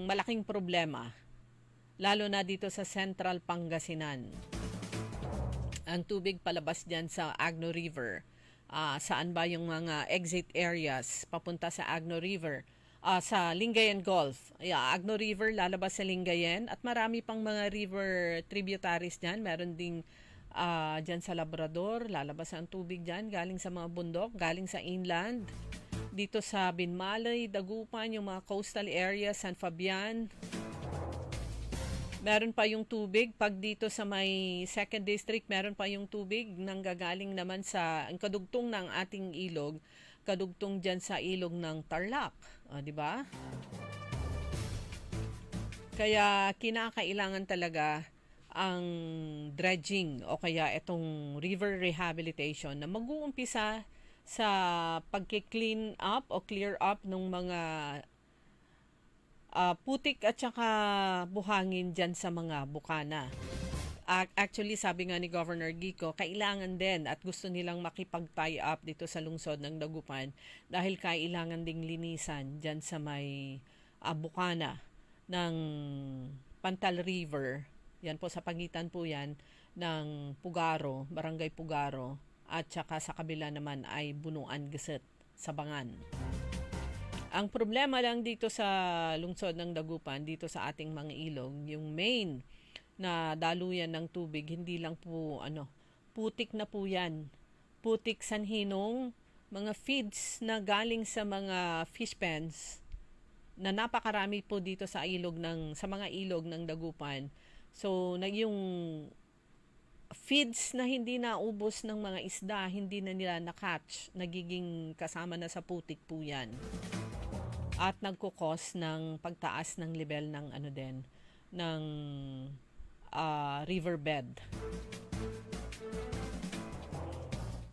malaking problema, lalo na dito sa Central Pangasinan. Ang tubig palabas dyan sa Agno River saan ba yung mga exit areas papunta sa Agno River, sa Lingayen Gulf. Agno River lalabas sa Lingayen at marami pang mga river tributaries dyan. Meron ding dyan sa Labrador, lalabas ang tubig dyan galing sa mga bundok, galing sa inland. Dito sa Binmalay, Dagupan, yung mga coastal areas, San Fabian. Meron pa yung tubig. Pag dito sa may 2nd District, meron pa yung tubig nang gagaling naman sa ang kadugtong ng ating ilog, kadugtong dyan sa ilog ng Tarlac. Di ba? Kaya kinakailangan talaga ang dredging o kaya itong river rehabilitation na mag-uumpisa sa pagki-clean up o clear up ng mga putik at saka buhangin dyan sa mga bukana. Actually, sabi nga ni Governor Gico, kailangan din at gusto nilang makipag-tie up dito sa lungsod ng Dagupan dahil kailangan ding linisan dyan sa may bukana ng Pantal River. Yan po, sa pagitan po yan ng Pugaro, Barangay Pugaro, at saka sa kabila naman ay Bunuan Geset, Sabangan. Ang problema lang dito sa lungsod ng Dagupan, dito sa ating mga ilog, yung main na daluyan ng tubig, hindi lang po putik na po yan. Putik sanhinong mga feeds na galing sa mga fish pens na napakarami po dito sa mga ilog ng Dagupan. So, yung feeds na hindi naubos ng mga isda, hindi na nila na-catch, nagiging kasama na sa putik po yan. At nagkukos ng pagtaas ng level ng ng riverbed.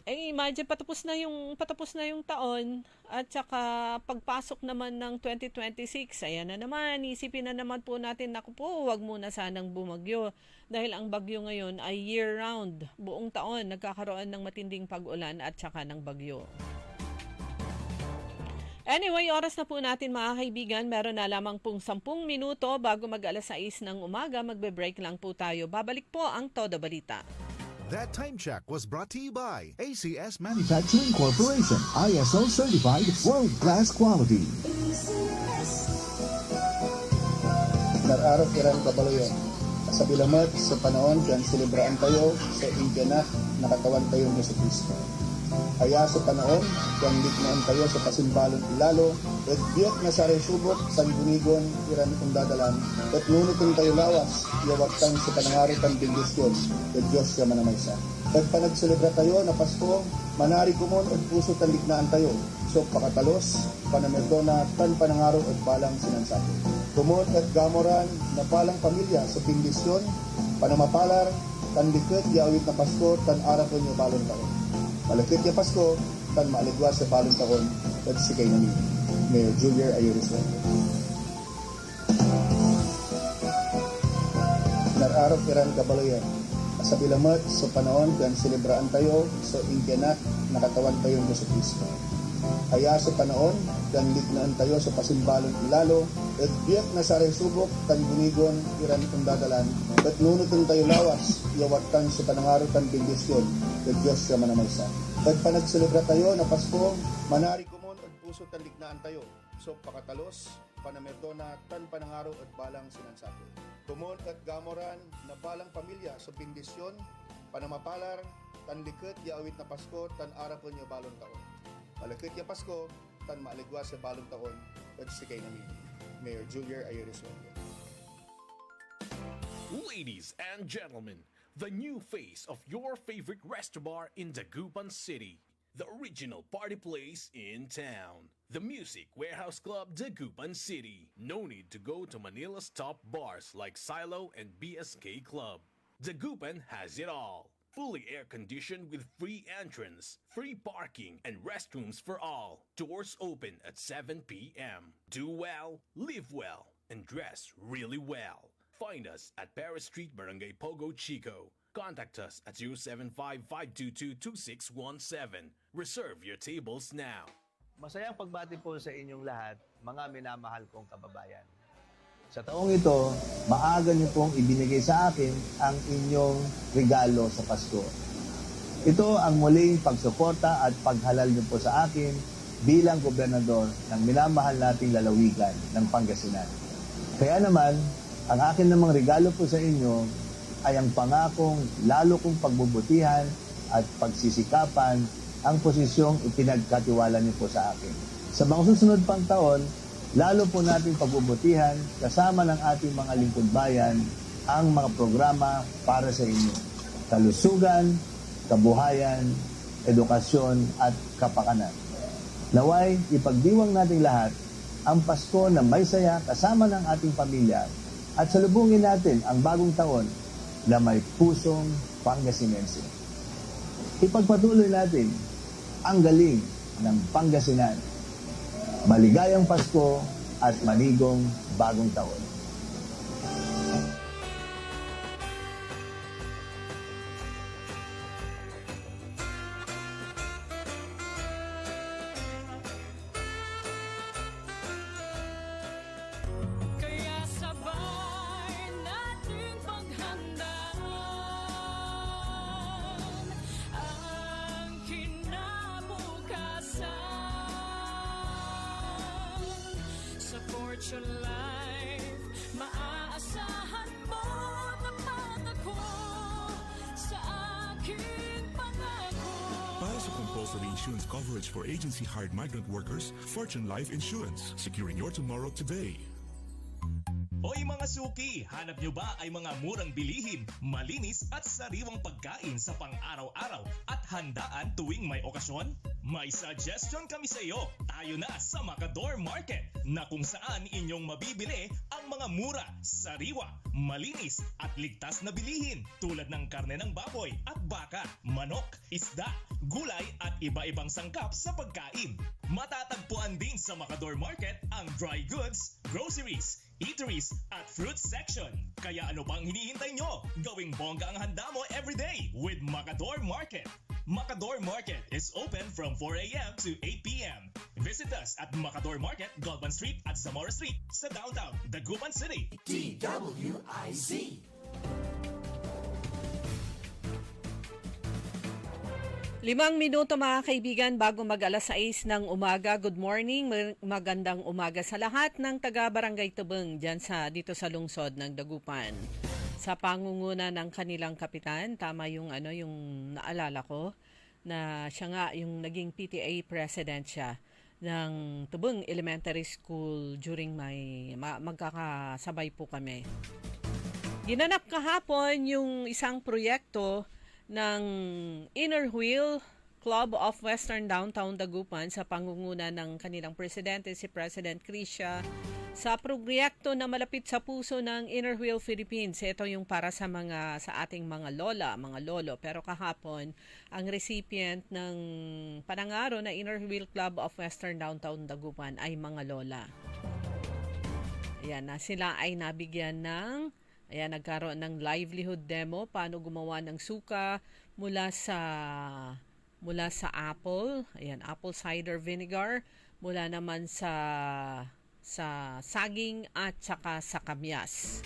Imagine patapos na yung taon at saka pagpasok naman ng 2026, ayan na naman, isipin na naman po natin, naku po, wag muna sanang bumagyo dahil ang bagyo ngayon ay year round, buong taon nagkakaroon ng matinding pag-ulan at saka ng bagyo. Anyway, oras na po natin mga kaibigan. Meron na lamang pong 10 minuto bago mag-alas 6 ng umaga. Magbe-break lang po tayo. Babalik po ang Todo Balita. That time check was brought to you by ACS Manufacturing Corporation, ISO certified world-class quality. Nararaw kirang kabaloyan. Sa bilamat, sa panahon, dyan silibraan tayo sa ingkanak, nakatawan tayo ng Jesucristo. Kaya sa panahon, dyan ligmaan tayo sa pasimbalon ilalo, at biyot na sa resubok, sa gunigon, iran itong dadalan, at nunitin tayo lawas, iawatan sa panangaritan bindisyon, at Diyos siya manamaysa. At panagselebra tayo na Pasko, manari kumon at puso tan lignaan tayo, so pakatalos, panamerto na tan panangaro at balang sinansako. Kumon at gamoran na palang pamilya sa bindisyon, panamapalar, tan likot, yaawit na Pasko, tan arapon niyo balon taon. Malapit niya Pasko, tan maaligwa sa balong taon, at sikay namin. Mayor Julier Ayuris. Nararaw kirang kabaloyan. Sa bilamat, sa panahon, kan silibraan tayo, sa ingkanak, nakatawan tayo ng Jesucristo. Kaya sa panahon, kan ligmaan tayo sa pasimbalon ilalo, at biyat na sa resubok, tan gunigon, iran itong dadalan, at nunutin tayo lawas, iawatan sa panangaro tan bindisyon, at Diyos siya manamaysa. At panagselebra tayo na Pasko, manari kumon at puso tan lignaan tayo, so pakatalos, panamerto na tan panangaro at balang sinansako. Kumon at gamoran na balang pamilya sa bindisyon, panamapalar, tan likot, yaawit na Pasko, tan arapon niya balong taon. Malakit niya Pasko, tan maaligwa sa balong taon, at sikay namin. Mayor Julier Ayuris. Ladies and gentlemen, the new face of your favorite restaurant in Dagupan City. The original party place in town. The Music Warehouse Club Dagupan City. No need to go to Manila's top bars like Silo and BSK Club. Dagupan has it all. Fully air-conditioned with free entrance, free parking, and restrooms for all. Doors open at 7 p.m. Do well, live well, and dress really well. Find us at Paris Street, Barangay Pogo, Chico. Contact us at 075-522-2617. Reserve your tables now. Masayang pagbati po sa inyong lahat, mga minamahal kong kababayan. Sa taong ito, maaga niyo pong ibinigay sa akin ang inyong regalo sa Pasko. Ito ang muling pagsuporta at paghalal niyo po sa akin bilang gobernador ng minamahal nating lalawigan ng Pangasinan. Kaya naman, ang akin namang regalo po sa inyo ay ang pangakong lalo kong pagbubutihan at pagsisikapan ang posisyong ipinagkatiwala niyo po sa akin. Sa mga susunod pang taon, lalo po natin pagbubutihan kasama ng ating mga lingkod bayan ang mga programa para sa inyo. Kalusugan, kabuhayan, edukasyon at kapakanan. Naway, ipagdiwang nating lahat ang Pasko na may saya kasama ng ating pamilya at salubungin natin ang bagong taon na may pusong Pangasinense. Ipagpatuloy natin ang galing ng Pangasinan. Maligayang Pasko at manigong bagong taon. Fortune Life, maaasahan mo tapat ako sa aking pangako. Para sa compulsory insurance coverage for agency-hired migrant workers, Fortune Life Insurance, securing your tomorrow today. Hoy mga suki, hanap nyo ba ay mga murang bilihin, malinis at sariwang pagkain sa pang-araw-araw at handaan tuwing may okasyon? May suggestion kami sa iyo. Tayo na sa Macador Market na kung saan inyong mabibili ang mga mura, sariwa, malinis at ligtas na bilihin tulad ng karne ng baboy at baka, manok, isda, gulay at iba-ibang sangkap sa pagkain. Matatagpuan din sa Macador Market ang dry goods, groceries, eateries at fruit section. Kaya ano pang hinihintay nyo? Gawing bongga ang handa mo everyday with Macador Market. Macador Market is open from 4 a.m. to 8 p.m. Visit us at Macador Market, Galban Street at Zamora Street sa downtown, Dagupan City. DWIZ. 5 minuto mga kaibigan bago mag-alas 6 ng umaga. Good morning, magandang umaga sa lahat ng taga-Barangay Tubeng dyan dito sa lungsod ng Dagupan. Sa pangunguna ng kanilang kapitan, tama yung naalala ko na siya nga yung naging PTA president siya ng Tubeng Elementary School during magkakasabay po kami. Ginanap kahapon yung isang proyekto ng Inner Wheel Club of Western Downtown Dagupan sa pangunguna ng kanilang presidente, si President Krisha, sa proyekto na malapit sa puso ng Inner Wheel Philippines. Ito yung para sa ating mga lola, mga lolo. Pero kahapon, ang recipient ng panangaro na Inner Wheel Club of Western Downtown Dagupan ay mga lola. Ayan, sila ay nabigyan ng nagkaroon ng livelihood demo, paano gumawa ng suka mula sa apple, apple cider vinegar, mula naman sa saging at saka sa kamyas.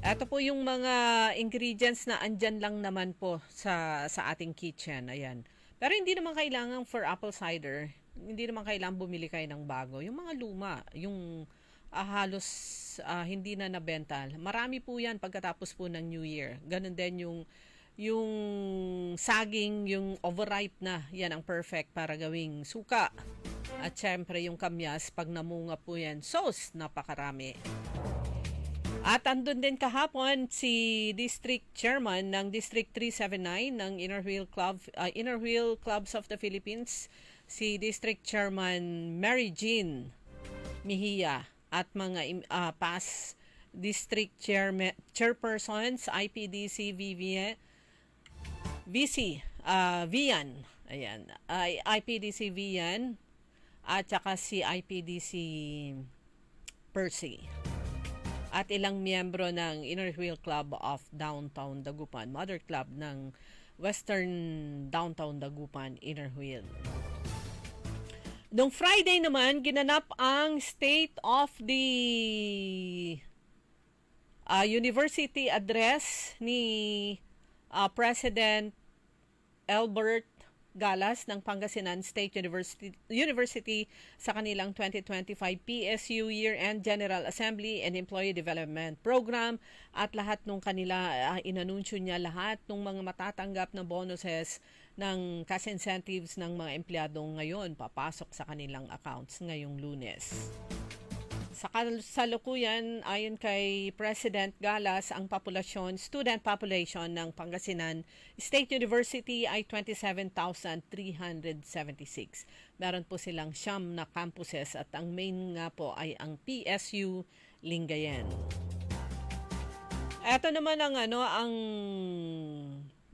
Ito po yung mga ingredients na andyan lang naman po sa ating kitchen. Ayan. Pero hindi naman kailangan for apple cider, hindi naman kailangan bumili kayo ng bago. Yung mga luma, yung halos hindi na nabenta. Marami po yan pagkatapos po ng New Year. Ganun din yung saging, yung overripe na, yan ang perfect para gawing suka. At syempre yung kamyas, pag namunga po yan, sauce, napakarami. At andun din kahapon si District Chairman ng District 379 ng Inner Wheel Clubs of the Philippines, si District Chairman Mary Jean Mejia, at mga past district chairpersons, IPDC Vian, ayan, IPDC Vian at saka si IPDC Percy. At ilang miyembro ng Inner Wheel Club of Downtown Dagupan, Mother Club ng Western Downtown Dagupan, Inner Wheel. Noong Friday naman, ginanap ang State of the University Address ni President Albert Galas ng Pangasinan State University sa kanilang 2025 PSU Year-End General Assembly and Employee Development Program at lahat nung kanila inanunsyo niya lahat ng mga matatanggap na bonuses ng cash incentives ng mga empleyado ngayon papasok sa kanilang accounts ngayong Lunes. Sa kasalukuyan, ayon kay President Galas, ang student population ng Pangasinan State University ay 27,376. Meron po silang 9 na campuses at ang main nga po ay ang PSU Lingayen. Ito naman ang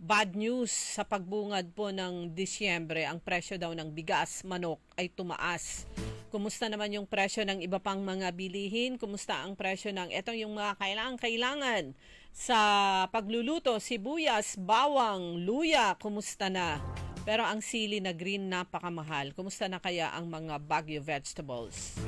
bad news sa pagbungad po ng Disyembre. Ang presyo daw ng bigas, manok ay tumaas. Kumusta naman yung presyo ng iba pang mga bilihin? Kumusta ang presyo ng yung mga kailangan sa pagluluto? Sibuyas, bawang, luya, kumusta na? Pero ang sili na green napakamahal. Kumusta na kaya ang mga Baguio vegetables?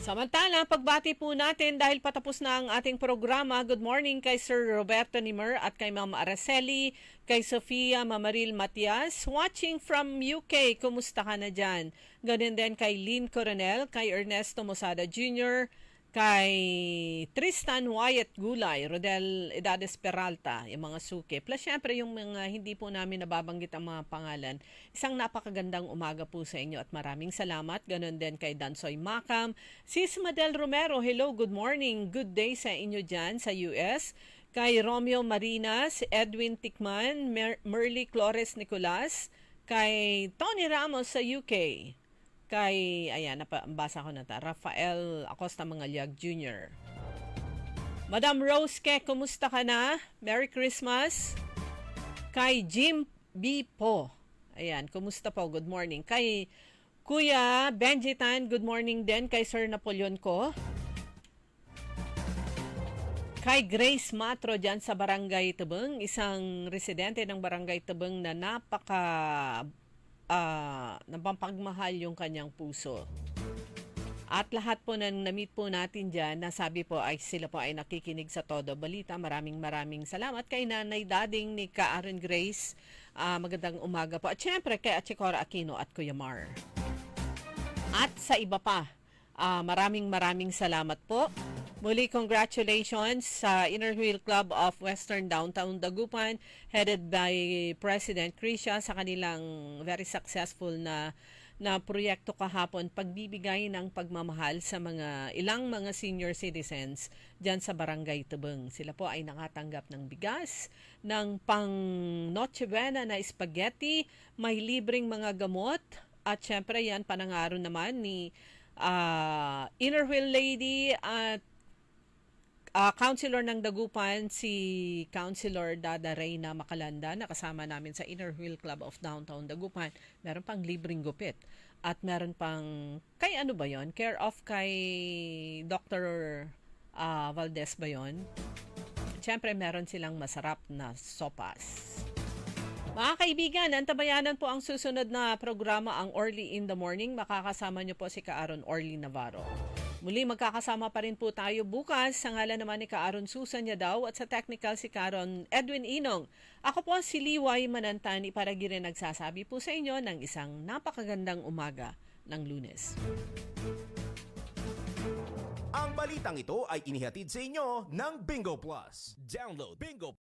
Samantala, pagbati po natin dahil patapos na ang ating programa. Good morning kay Sir Roberto Nimer at kay Ma'am Araceli, kay Sofia Mamaril Matias, watching from UK. Kumusta ka na dyan? Ganun din kay Lynn Coronel, kay Ernesto Mosada Jr., kay Tristan Wyatt Gulay, Rodel Edades Peralta, yung mga suke. Plus, syempre, yung mga hindi po namin nababanggit ang mga pangalan. Isang napakagandang umaga po sa inyo at maraming salamat. Ganon din kay Dansoy Macam. Sis Madel Romero, hello, good morning. Good day sa inyo dyan sa US. Kay Romeo Marinas, Edwin Tikman, Merly Flores Nicolas, kay Tony Ramos sa UK. Kay, nabasa ko na ta, Rafael Acosta Mangalyag Jr. Madam Rose Ke, kumusta ka na? Merry Christmas. Kay Jim B. Po. Kumusta po? Good morning. Kay Kuya Benji Tan, good morning din. Kay Sir Napoleon Ko. Kay Grace Matro dyan sa Barangay Tabeng, isang residente ng Barangay Tabeng na napapagmahal yung kanyang puso. At lahat po na na-meet po natin dyan, nasabi po ay sila po ay nakikinig sa Todo Balita. Maraming salamat kay Nanay Dading ni Aaron Grace. Magandang umaga po. At syempre kay Achikora Aquino at Kuya Mar. At sa iba pa, maraming salamat po. Muli, congratulations sa Inner Wheel Club of Western Downtown Dagupan, headed by President Krisha sa kanilang very successful na proyekto kahapon, pagbibigay ng pagmamahal sa ilang mga senior citizens dyan sa Barangay Tabeng. Sila po ay nakatanggap ng bigas, ng pang Noche Buena na spaghetti, may libreng mga gamot, at syempre yan panangaro naman ni Inner Wheel Lady at Councilor ng Dagupan, si Councilor Dada Reyna Macalanda, na kasama namin sa Inner Wheel Club of Downtown Dagupan. Meron pang libreng gupit. At meron pang, care of kay Dr. Valdez ba yun? Siyempre, meron silang masarap na sopas. Mga kaibigan, antabayanan po ang susunod na programa, ang Orly in the Morning. Makakasama niyo po si Kaaron Orly Navarro. Muli magkakasama pa rin po tayo bukas. Sa ngalan naman ni Kaaron Susan Yadaw at sa technical si Kaaron Edwin Inong. Ako po si Liway Manantani, Paragirin, nagsasabi po sa inyo ng isang napakagandang umaga ng Lunes. Ang balitang ito ay inihatid sa inyo ng Bingo Plus. Download Bingo